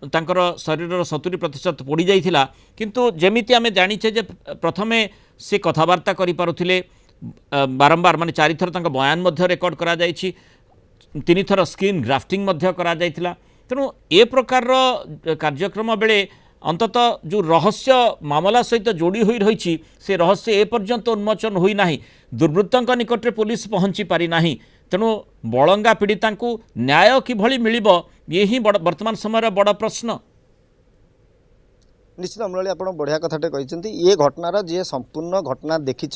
तांकर शरीर 70% पोड़ी जाइथिला किंतु जेमिति आमे जानिछे जे प्रथमे से कथबार्ता करि पारुथिले बारंबार माने 4 थर तांका बयान मध्य रेकर्ड करा जाइछि 3 थर स्क्रीन ग्राफ्टिंग मध्य करा जाइथिला तेणु ए प्रकार कार्यक्रम बेले अंततः जो रहस्य मामला सहित जोड़ी हुई रही से रहस्य ए पर्यंत उन्मोचन हुई नाही दुर्वृत्तों निकट में पुलिस पहुंची पारि नाही तेणु बलंगा पीड़िता न्याय किभली मिलिबो ये ही वर्तमान समय बड़ प्रश्न। निश्चित अमरली आप बढ़िया कथाटे कहते ये घटनार जी संपूर्ण घटना देखी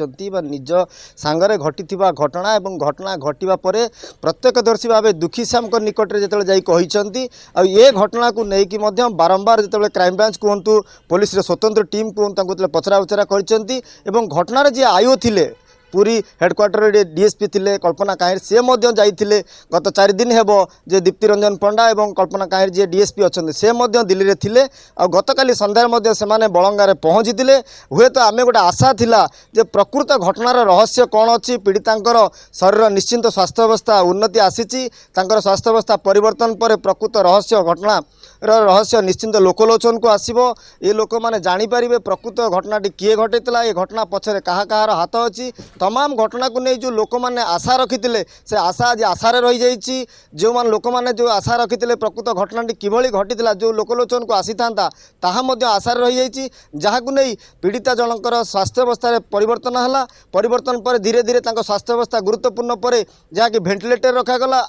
निज सांगरे घटी घटना एवं घटना घटवा पर प्रत्यक्षदर्शी भाव दुखी श्याम निकट में जो जाती ये घटना को लेकिन बारंबार जो क्राइम ब्रांच कहतु पुलिस स्वतंत्र टीम कहतु पचरा उचरा कर घटनार जी आयो थिले पूरी हेडक्वार्टर डीएसपी थिले कल्पना काहिर से जाइथिले गत 4 दिन हेबो जे दीप्ति रंजन पंडा एवं कल्पना काहिर जी डीएसपी अच्छा से दिल्ली रे थिले आ गतकाली संध्यार से बलंगारे पहुँची थिले हुए तो आमे गोटे आशा थिला जे प्रकृत घटनार रहस्य कौन अच्छी पीड़ितांकर शरीर निश्चिंत स्वास्थ्य अवस्था उन्नति आसीची तांकर स्वास्थ्य अवस्था परिवर्तन पर प्रकृत रहस्य घटना रहस्य निश्चिंत लोकलोचन को आसीबो ये लोक माने जानी पारिबे प्रकृत घटनाटी किए घटेतला ये घटना पछरे कहा कहार हाथ अच्छी तमाम घटना को नहीं जो लोक मैंने आशा रखी से आशा आज आशार रही जाइए जो मान लोक मैंने जो आशा रखी प्रकृत घटनाटी किभली घटी जो लोकलोचन को आसी था आशार रही जाइए जहाँ को नहीं पीड़िता जनकर स्वास्थ्य अवस्था परिवर्तन है परिवर्तन पर धीरे धीरे स्वास्थ्य अवस्था गुरुत्वपूर्ण पर जहाँकि भेंटिलेटर रखागला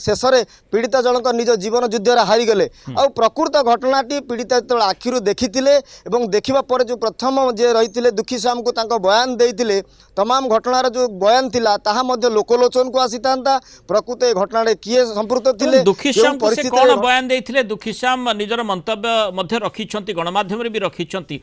शेष में पीड़िता जनक निज जीवन युद्ध हारीगले आ प्रकृत घटनाटी पीड़िता जो आखिर देखी देखा पर जो प्रथम जे रही दुखी श्याम को बयान देते तमाम घटनार जो बयान थिला ताहा मध्य लोकलोचन को आसी था प्रकृत ए घटना किए संपृक्त थिले दुखी श्याम को से कौन बयान देथिले दुखी श्याम निजर मंतव्य मध्य रखिछंती गणमाध्यम रे भी रखिछंती।